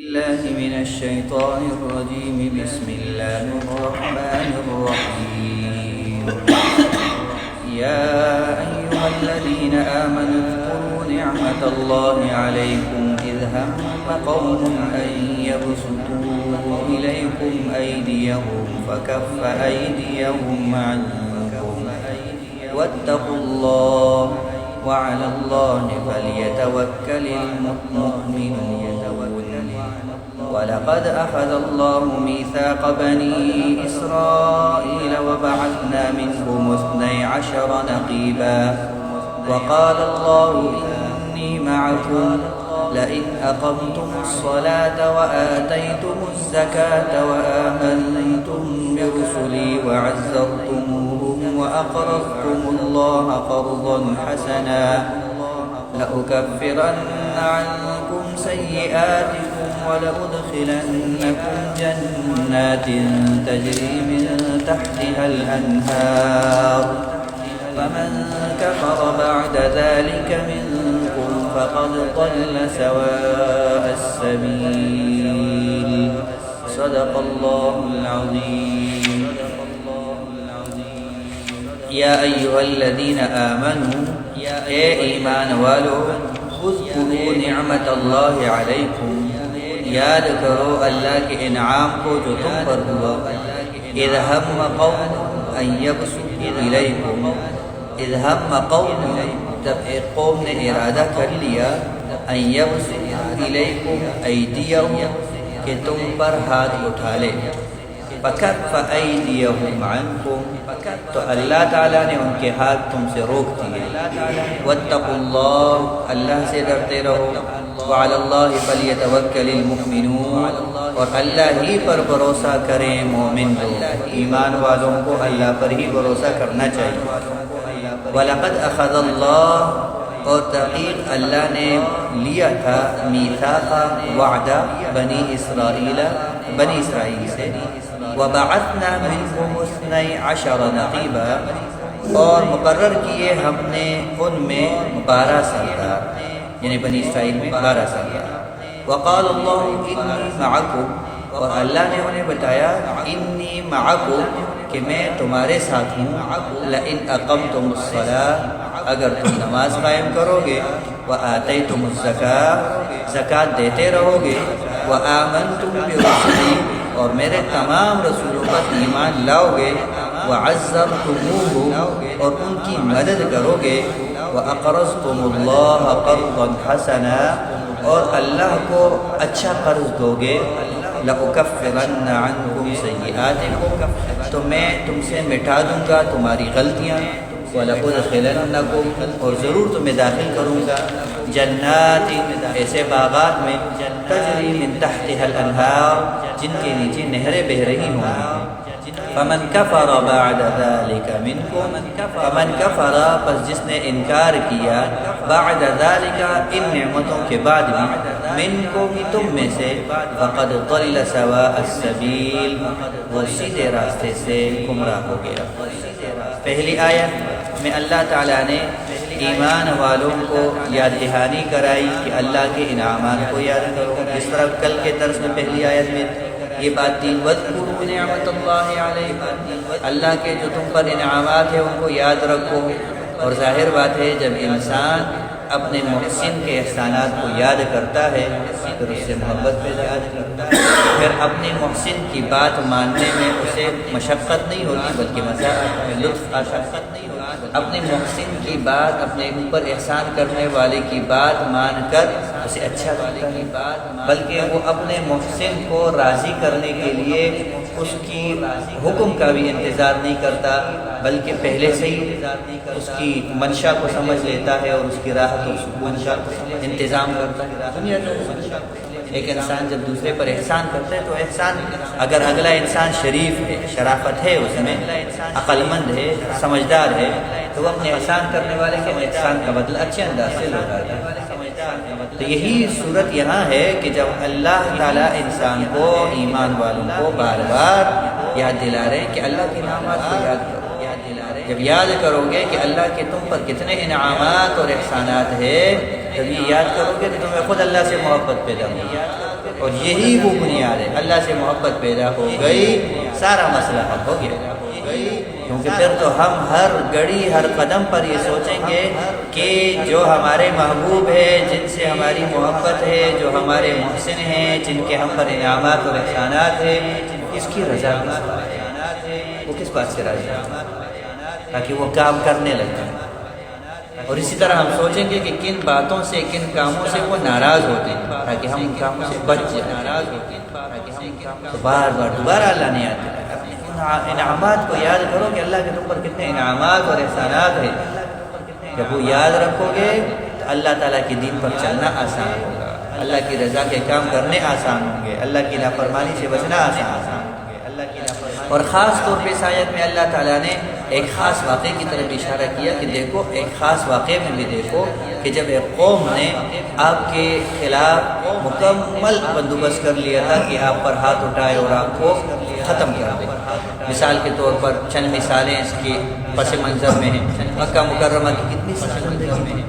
الله من الشيطان الرجيم. بسم الله الرحمن الرحيم. يا أيها الذين آمنوا اذكروا نعمة الله عليكم إذ هم قوم أن يبسطوا إليكم أيديهم فكف أيديهم عنكم واتقوا الله وعلى الله فليتوكل المؤمنون. ولقد أخذ الله ميثاق بني إسرائيل وبعثنا منهم 12 نقيبا وقال الله إني معكم لئن أقمتم الصلاة وآتيتم الزكاة وآمنتم برسلي وعزرتموهم وأقرضتم الله قرضا حسنا لأكفرن عنكم سيئاتكم ولأدخلنكم جنات تجري من تحتها الأنهار فمن كفر بعد ذلك منكم فقد ضل سواء السبيل. صدق الله العظيم. یا ایھا الذین آمنوا، اے ایمان والو، اذکروا نعمت اللہ علیکم، یاد کرو اللہ کے انعام کو جو تم پر ہوا. اذ ہم قوم ان یبسطوا الیکم، اذ ہم قوم، جب ایک قوم نے ارادہ کر لیا، ان یبسطوا الیکم ایدیہم، کہ تم پر ہاتھ اٹھا لے. فکف ایدیہم عنکم، تو اللہ تعالیٰ نے ان کے ہاتھ تم سے روک دیے. واتقوا اللہ، اللہ سے ڈرتے رہو. وعلی اللہ فلیتوکل المؤمنون، اور اللہ ہی پر بھروسہ کریں مومن لوگ. ایمان والوں کو اللہ پر ہی بھروسہ کرنا چاہیے. وَلَقَدْ أَخَذَ اللَّهُ، اور تحقیق اللہ نے لیا تھا میثاق، وعدہ بنی اسرائیل سے. وَبَعَثْنَا مِنْهُمُ 12 نَقِيبًا، اور مقرر کیے ہم نے ان میں 12 سردار، یعنی بنی اسرائیل میں 12 سردار. وقال اللہ انی معکم، اور اللہ نے انہیں بتایا انی معکم، کہ میں تمہارے ساتھ ہوں. لئن اقمتم الصلاۃ، اگر تم نماز قائم کرو گے. وآتیتم الزکاۃ، زکوٰۃ دیتے رہو گے. وآمنتم برسلی، اور میرے تمام رسولوں پر ایمان لاؤ گے. وعزرتموہ، اور ان کی مدد کرو گے. وأقرضتم اللہ قرضا حسنا، اور اللہ کو اچھا قرض دو گے. لأکفرن عنکم سیئاتکم، تو میں تم سے مٹا دوں گا تمہاری غلطیاں. وَلَأُدْخِلَنَّكُمْ، اور ضرور تمہیں داخل کروں گا. جنات، ایسے باغات میں. تجری من تحتها الانہار، جن کے نیچے نہریں بہہ رہی ہوں گی. فمن کفر بعد ذلك منکم، فمن کفر، پس جس نے انکار کیا، بعد ذلك، ان نعمتوں کے بعد بھی، منکم، تم میں سے، فقد ضل سواء السبیل، وہ سیدھے راستے سے گمراہ ہو گیا. پہلی آیت میں اللہ تعالیٰ نے ایمان والوں کو یاد دہانی کرائی کہ اللہ کے انعامات کو یاد کرو. جس طرح کل کے درس میں پہلی آیت میں یہ بات تھی، وَاذْكُرُوا نِعْمَتَ اللَّهِ عَلَيْكُمْ، اللہ کے جو تم پر انعامات ہیں ان کو یاد رکھو. اور ظاہر بات ہے جب انسان اپنے محسن کے احسانات کو یاد کرتا ہے پھر اس سے محبت پیدا کرتا ہے. پھر اپنے محسن کی بات ماننے میں اسے مشقت نہیں ہوتی بلکہ مزہ آتا ہے، لطف آتا ہے. اپنے محسن کی بات، اپنے اوپر احسان کرنے والے کی بات مان کر اسے اچھا لگتا ہے، بلکہ وہ اپنے محسن کو راضی کرنے کے لیے اس کی حکم کا بھی انتظار نہیں کرتا بلکہ پہلے سے ہی اس کی منشا کو سمجھ لیتا ہے اور اس کی راحت و سکون کا انتظام کرتا ہے. دنیا میں ایک انسان جب دوسرے پر احسان کرتا ہے تو احسان، اگر اگلا انسان شریف ہے، شرافت ہے، اس میں عقل مند ہے، سمجھدار ہے، تو وہ اپنے احسان کرنے والے کے احسان کا بدلہ اچھے انداز سے لوٹاتا ہے. تو یہی صورت یہاں ہے کہ جب اللہ تعالیٰ انسان کو، ایمان والوں کو بار بار یاد دلا رہے ہیں کہ اللہ کے انعامات کو یاد کرو. جب یاد کرو گے کہ اللہ کے تم پر کتنے انعامات اور احسانات ہیں، جب یہ یاد کرو گے تو تمہیں خود اللہ سے محبت پیدا ہوگی. اور یہی وہ بنیاد ہے. اللہ سے محبت پیدا ہو گئی سارا مسئلہ حل ہو گیا. کیونکہ پھر تو ہم ہر گھڑی ہر قدم پر یہ سوچیں گے کہ جو ہمارے محبوب ہے، جن سے ہماری محبت ہے، جو ہمارے محسن ہیں، جن کے ہم پر انعامات اور احسانات ہیں، اس کی رضا وہ کس بات سے راضی ہے تاکہ وہ کام کرنے لگے. اور اسی طرح ہم سوچیں گے کہ کن باتوں سے کن کاموں سے وہ ناراض ہوتے ہیں تاکہ ہم ان کاموں سے بچ جائیں. تو بار بار دوبارہ اللہ نہیں آتے. انعامات کو یاد کرو کہ اللہ کے تم پر کتنے انعامات اور احسانات ہیں. جب وہ یاد رکھو گے تو اللہ تعالیٰ کے دین پر چلنا آسان ہوگا، اللہ کی رضا کے کام کرنے آسان ہوں گے، اللہ کی نافرمانی سے بچنا آسان ہوگا. اور خاص طور پہ اس آیت میں اللہ تعالیٰ نے ایک خاص واقعے کی طرف اشارہ کیا کہ دیکھو ایک خاص واقعے میں بھی دیکھو کہ جب ایک قوم نے آپ کے خلاف مکمل بندوبست کر لیا تھا کہ آپ پر ہاتھ اٹھائے اور آپ کو ختم کر دے. مثال کے طور پر چند مثالیں اس کے پس منظر میں ہیں. مکہ مکرمہ کی کتنی زندگی میں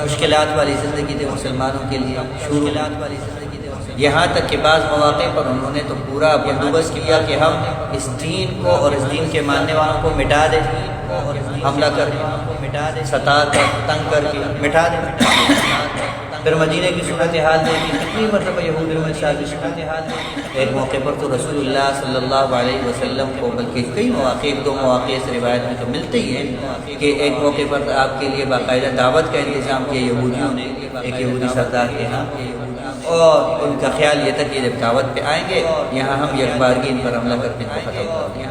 مشکلات والی زندگی تھی مسلمانوں کے لیے، شروعات والی زندگی، یہاں تک کہ بعض مواقع پر انہوں نے تو پورا بندوبست کیا کہ ہم اس دین کو اور اس دین کے ماننے والوں کو مٹا دیں، حملہ کر کے ستا کر تنگ کر کے مٹا دیں. پھر مدینہ کی صورتحال دیکھی کتنی مرتبہ یہودیوں نے سازش کی. ایک موقع پر تو رسول اللہ صلی اللہ علیہ وسلم کو بلکہ کئی مواقع، ایک دو مواقع اس روایت میں تو ملتے ہی ہیں کہ ایک موقع پر آپ کے لیے باقاعدہ دعوت کا انتظام کیا یہودیوں نے ایک یہودی سردار کے ہاں، اور ان کا خیال یہ تھا کہ جب دعوت پہ آئیں گے یہاں ہم یکبارگی ان پر حملہ کرتے ہیں ختم کر دیں.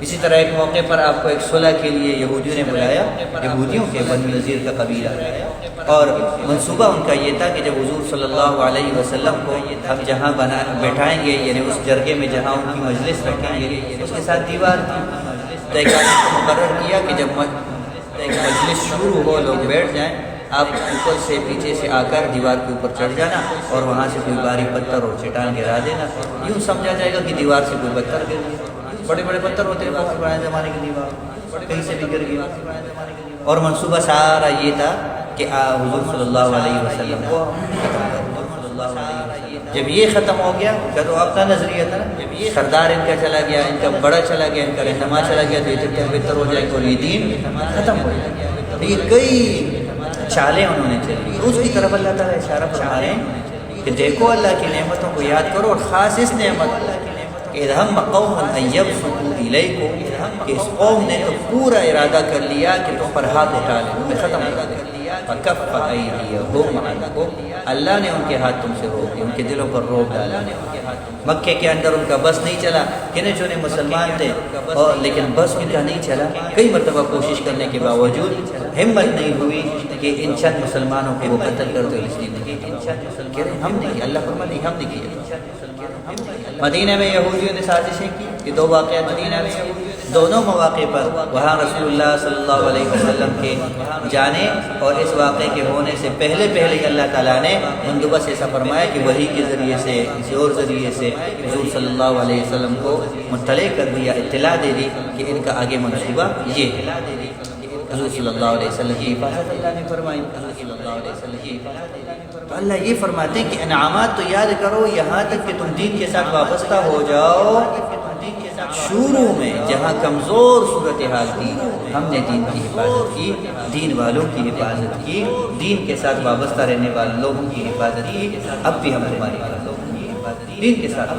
اسی طرح ایک موقع پر آپ کو ایک صلح کے لیے یہودیوں نے بلایا، یہودیوں کے بنی نذیر کا قبیلہ، اور منصوبہ ان کا یہ تھا کہ جب حضور صلی اللہ علیہ وسلم کو ہم جہاں بیٹھائیں گے، یعنی اس جرگے میں جہاں ان کی مجلس رکھیں گے اس کے ساتھ دیوار طے مقرر کیا کہ جب مجلس شروع ہو لوگ بیٹھ جائیں، آپ اوپر سے پیچھے سے آ کر دیوار کے اوپر چڑھ جانا اور وہاں سے کوئی بھاری پتھر اور چٹان گرا دینا. یوں سمجھا جائے گا کہ دیوار سے کوئی پتھر گر گیا. بڑے بڑے پتھر ہوتے ہیں بہت پرانے زمانے کی دیوار، کہیں سے بھی گر گیا. اور منصوبہ سارا یہ تھا کہ حضور صلی اللہ علیہ وسلم کو ختم کر. جب یہ ختم ہو گیا تو اپنا نظریہ تھا، جب یہ سردار ان کا چلا گیا، ان کا بڑا چلا گیا، ان کا رہنما چلا گیا تو یہ بہتر ہو جائے اور یہ دین ختم ہو جائے. یہ کئی چالیں انہوں نے چلی. اس کی طرف اللہ تعالیٰ اشارہ فرما رہے ہیں کہ دیکھو اللہ کی نعمتوں کو یاد کرو، اور خاص اس نعمت اذ ہم قوم ان یبسطوا الیکم، کہ اس قوم نے تو پورا ارادہ کر لیا کہ تم پر ہاتھ اٹھا لیں، تمہیں ختم کر دیں. فکف ایدیہم عنکم، اللہ نے ان کے ہاتھ تم سے روک دیے، ان کے دلوں پر روک ڈالا. مکے کے اندر ان کا بس نہیں چلا، گنے چونے مسلمان تھے لیکن بس ان کا نہیں چلا. کئی مرتبہ کوشش کرنے کے باوجود ہمت نہیں ہوئی کہ ان چند مسلمانوں کو وہ قتل کر دو. اس لیے ہم نے کیا، اللہ فرماتے ہیں ہم نے کیا. مدینہ میں یہودیوں نے سازشیں کی. یہ دو واقعات مدینہ میں، دونوں مواقع پر وہاں رسول اللہ صلی اللہ علیہ وسلم کے جانے اور اس واقعے کے ہونے سے پہلے ہی اللہ تعالیٰ نے بندوبست ایسا فرمایا کہ وحی کے ذریعے سے کسی اور ذریعے سے حضور صلی اللہ علیہ وسلم کو مطلع کر دیا، اطلاع دے دی کہ ان کا آگے منصوبہ یہ ہے. حضور صلی اللہ علیہ وسلم کی حفاظت اللہ نے فرمائی. تو اللہ یہ فرماتے ہیں کہ انعامات تو یاد کرو یہاں تک کہ تم دین کے ساتھ وابستہ ہو جاؤ. شروع میں جہاں کمزور صورتحال تھی ہم نے دین کی حفاظت کی، دین والوں کی حفاظت کی، دین کے ساتھ وابستہ رہنے والے لوگوں کی حفاظت کی. اب بھی ہم تمہاری دین کے ساتھ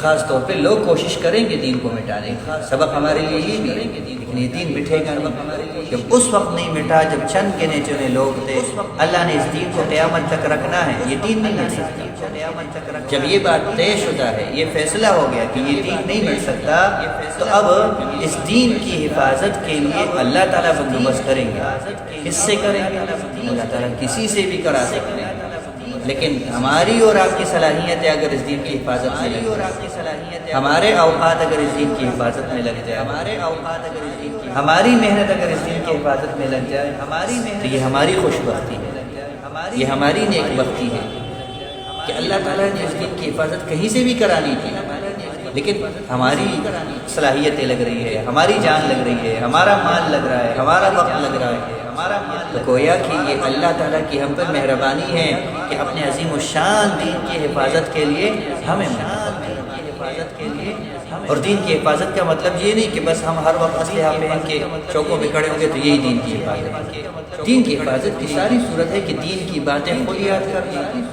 خاص طور پہ لوگ کوشش کریں گے دین کو مٹانے کا. سبق ہمارے لیے یہ بھی ہے لیکن یہ دین مٹے گا نہیں. جب اس وقت نہیں مٹا جب چند گنے چنے لوگ تھے، اللہ نے اس دین کو قیامت تک رکھنا ہے، یہ دین نہیں مٹ سکتا. جب یہ بات طے شدہ ہے، یہ فیصلہ ہو گیا کہ یہ دین نہیں مٹ سکتا، تو اب اس دین کی حفاظت کے لیے اللہ تعالیٰ بندوبست کریں گے. کس سے کریں گے؟ اللہ تعالیٰ کسی سے بھی کرا سکتے ہیں، لیکن ہماری اور آپ کی صلاحیت ہے اگر اس دین کی حفاظت میں لگ جائے، ہمارے اوقات اگر اس دین کی حفاظت میں لگ جائے، ہماری محنت اگر اس دین کی حفاظت میں لگ جائے، تو یہ ہماری خوش بختی ہے، یہ ہماری نیک بختی ہے کہ اللہ تعالیٰ نے اس دین کی حفاظت کہیں سے بھی کرانی تھی لیکن ہماری صلاحیتیں لگ رہی ہے، ہماری جان لگ رہی ہے، ہمارا مال لگ رہا ہے، ہمارا وقت لگ رہا ہے، تو گویا کہ یہ اللہ تعالیٰ کی ہم پر مہربانی ہے کہ اپنے عظیم الشان دین کی حفاظت کے لیے ہمیں اور دین کی حفاظت کا مطلب یہ نہیں کہ بس ہم ہر وقت اسلحہ پہن کے چوکوں پہ کھڑے ہوں گے تو یہی دین کی حفاظت ہے۔ دین کی حفاظت کی ساری صورت ہے کہ دین کی باتیں خود یاد کر،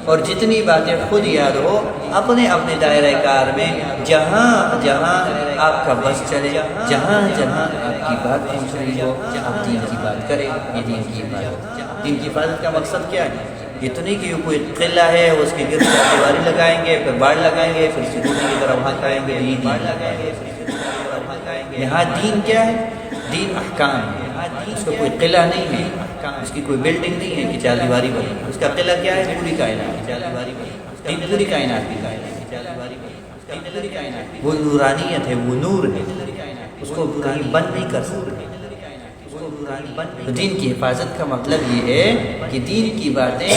اور جتنی باتیں خود یاد ہو اپنے اپنے دائرہ کار میں جہاں جہاں آپ کا بس چلے، جہاں جہاں آپ کی بات پہنچ رہی ہو آپ دین کی بات کریں۔ یہ دین کی حفاظت، دین کی حفاظت کا مقصد کیا ہے؟ یہ تو نہیں کہ کوئی قلعہ ہے اس کے گرد دیواری لگائیں گے، پھر باڑ لگائیں گے، پھر سکوٹی کی طرف ہانکائیں گے، یہ باڑ لگائیں گے۔ یہاں دین کیا ہے؟ دین احکام ہے۔ اس کا کوئی قلعہ نہیں ہے، اس کی کوئی بلڈنگ نہیں ہے کہ چار دیواری بنی، اس کا قلعہ کیا ہے؟ پوری کائنات، دین پوری کائنات کی وہ نورانیت ہے، وہ نور ہے، اس کو کہیں بند نہیں کر سکتے۔ تو دین کی حفاظت کا مطلب یہ ہے کہ دین کی باتیں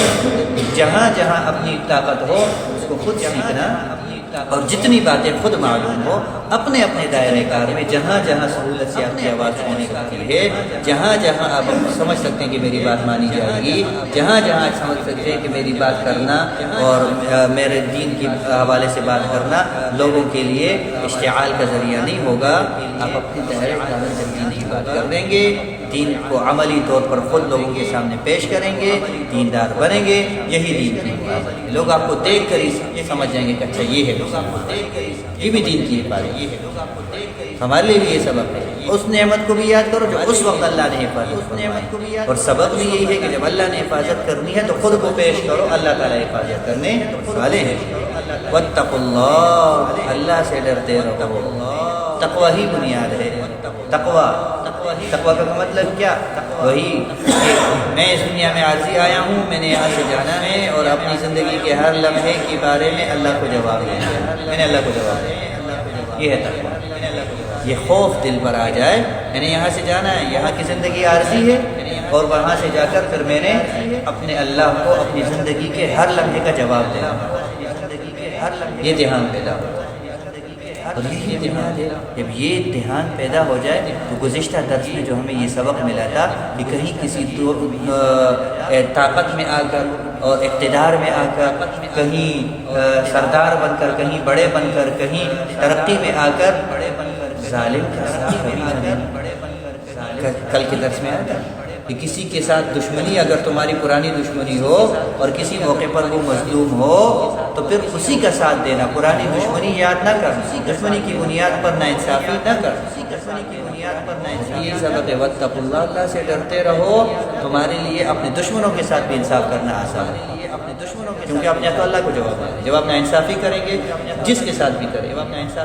جہاں جہاں اپنی طاقت ہو اس کو خود سیکھنا، اور جتنی باتیں خود معلوم ہو اپنے اپنے دائرہ کار میں جہاں جہاں سہولت سے آپ کی آواز سننے سکتی ہے، جہاں جہاں آپ سمجھ سکتے ہیں کہ میری بات مانی جائے گی، جہاں جہاں سمجھ سکتے ہیں کہ میری بات کرنا اور میرے دین کے حوالے سے بات کرنا لوگوں کے لیے اشتعال کا ذریعہ نہیں ہوگا، آپ اپنے دائرہ کار میں جب دین کی بات کر دیں گے، دین کو عملی طور پر خود لوگوں کے سامنے پیش کریں گے، دیندار بنیں گے، یہی دین کی حفاظت ہے۔ لوگ آپ کو دیکھ کر ہی سمجھ جائیں گے کہ اچھا یہ ہے، یہ بھی دین کی حفاظت ہے۔ ہمارے لیے بھی یہ سبق ہے، اس نعمت کو بھی یاد کرو جو اس وقت اللہ نے حفاظت فرمائی، اور سبق بھی یہی ہے کہ جب اللہ نے حفاظت کرنی ہے تو خود کو پیش کرو، اللہ تعالیٰ حفاظت کرنے والے ہیں۔ واتقوا اللہ، اللہ سے ڈرتے رہو، تقوی ہی بنیاد ہے۔ تقوی کا مطلب کیا؟ وہی کہ میں اس دنیا میں عارضی آیا ہوں، میں نے یہاں سے جانا ہے اور اپنی زندگی کے ہر لمحے کے بارے میں اللہ کو جواب دینا ہے، میں نے اللہ کو جواب دینا، یہ ہے تقوی۔ یہ خوف دل پر آ جائے، میں نے یہاں سے جانا ہے، یہاں کی زندگی عارضی ہے، اور وہاں سے جا کر پھر میں نے اپنے اللہ کو اپنی زندگی کے ہر لمحے کا جواب دینا، یہ دھیان پیدا ہو۔ اور یہی دھیان ہے، جب یہ دھیان پیدا ہو جائے تو گزشتہ درس میں جو ہمیں یہ سبق ملا تھا کہ کہیں کسی طاقت میں آ کر اور اقتدار میں آ کر، کہیں سردار بن کر، کہیں بڑے بن کر، کہیں ترقی میں آ کر ظالم کا ساتھ کبھی نہ، کل کے درس میں آیا تھا کہ کسی کے ساتھ دشمنی اگر تمہاری پرانی دشمنی ہو اور کسی موقع پر وہ مظلوم ہو تو پھر اسی کا ساتھ دینا، پرانی دشمنی یاد نہ کر، دشمنی کی بنیاد پر ناانصافی نہ کر، یہ سبق ہے۔ واتقوا اللہ، اللہ سے ڈرتے رہو، تمہارے لیے اپنے دشمنوں کے ساتھ بھی انصاف کرنا آسان ہے، کیونکہ آپ نے تو اللہ کو جواب دیں گے۔ جب آپ ناانصافی کریں گے جس کے ساتھ بھی کریں،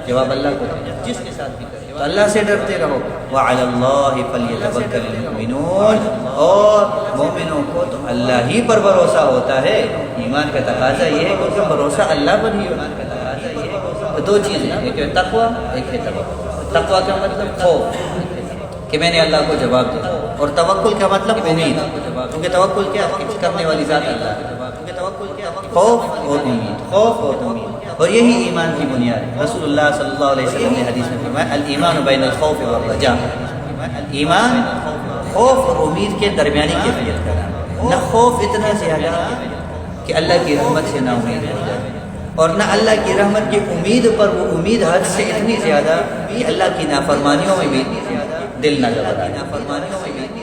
جواب اللہ کو دیں گے، جس کے ساتھ بھی کریں، تو اللہ سے ڈرتے رہو۔ وعلی اللہ فلیتوکل المؤمنون، اور مومنوں کو تو اللہ ہی پر بھروسہ ہوتا ہے۔ ایمان کا تقاضا یہ ہے کہ بھروسہ اللہ پر ہی ہونا۔ تو دو چیزیں، ایک ہے تقوی، ایک ہے توکل۔ تقوی کا مطلب خوف کہ میں نے اللہ کو جواب دیا، اور توکل کا مطلب امید، کیونکہ توکل کیا کرنے والی ذات اللہ ہے۔ خوف اور امید، خوف اور امید، اور یہی ایمان کی بنیاد ہے۔ رسول اللہ صلی اللہ علیہ وسلم نے حدیث میں فرمایا الایمان بین الخوف والرجاء، ایمان خوف اور امید کے درمیانی کیفیت کا نام ہے۔ نہ خوف اتنا زیادہ کہ اللہ کی رحمت سے نا امید ہو جائے، اور نہ اللہ کی رحمت کی امید پر وہ امید حد سے اتنی زیادہ کہ اللہ کی نافرمانیوں میں بھی دل نہ گھبرائے۔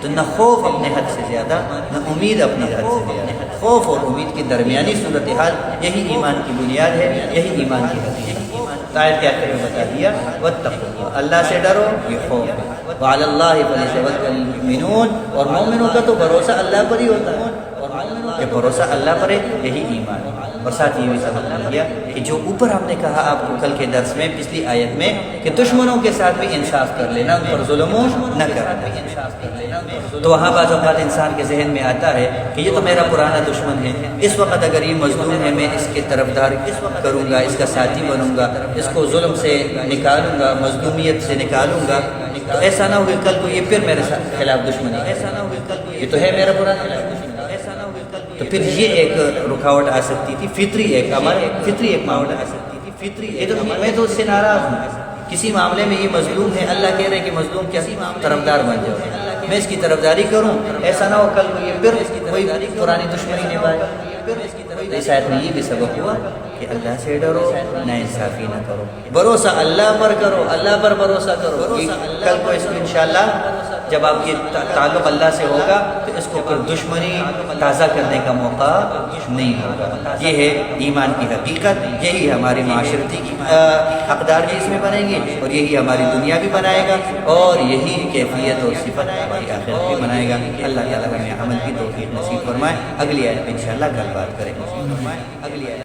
تو نہ خوف اپنے حد سے زیادہ، نہ امید اپنی حد سے زیادہ۔ خوف اور امید کی درمیانی صورتحال یہی ایمان کی بنیاد ہے، یہی ایمان کی حقیقت ہے۔ آیت کے آخر میں بتا دیا واتقوا اللہ، اللہ سے ڈرو، یہ خوف ہے۔ وعلی اللہ فلیتوکل المؤمنون، اور مومنوں کا تو بھروسہ اللہ پر ہی ہوتا ہے، کہ بھروسہ اللہ پر ہے، یہی ایمان ہے۔ اور ساتھ یہ بھی سبق مل گیا کہ جو اوپر ہم نے کہا آپ کو کل کے درس میں، پچھلی آیت میں، کہ دشمنوں کے ساتھ بھی انصاف کر لینا، ان پر ظلم نہ کرنا، تو وہاں بعض اوقات انسان کے ذہن میں آتا ہے کہ یہ تو میرا پرانا دشمن ہے، اس وقت اگر یہ مظلوم ہے میں اس کے طرفدار کروں گا، اس کا ساتھی بنوں گا، اس کو ظلم سے نکالوں گا، مظلومیت سے نکالوں گا، تو ایسا نہ ہو کہ کل کو یہ پھر میرے خلاف دشمنی، یہ تو ہے میرا پرانا دشمن، تو پھر یہ ایک رکاوٹ آ سکتی تھی، فطری ایک عمل، فطری ایک معاملہ آ سکتی تھی، فطری میں تو اس سے ناراض ہوں، کسی معاملے میں یہ مظلوم ہے، اللہ کہہ رہے کہ مظلوم کیا طرفدار بن جاؤ، میں اس کی طرفداری کروں، ایسا نہ ہو کل کو یہ پھر کوئی پرانی دشمنی نبھائے۔ اس آیت میں یہ بھی سبق ہوا کہ اللہ سے ڈرو، نا انصافی نہ کرو، بھروسہ اللہ پر کرو، اللہ پر بھروسہ کرو، کل کو اس کو انشاءاللہ جب آپ کی تعلق اللہ سے ہوگا تو اس کو پھر دشمنی تازہ کرنے کا موقع نہیں ہوگا۔ یہ ہے ایمان کی حقیقت، یہی ہماری معاشرتی حقدار بھی اس میں بنیں گے، اور یہی ہماری دنیا بھی بنائے گا، اور یہی کیفیت اور صفت ہماری آخرت بھی بنائے گا۔ اللہ تعالیٰ ہمیں عمل کی توفیق نصیب فرمائے۔ اگلی آیت میں انشاءاللہ کل بات کریں گے۔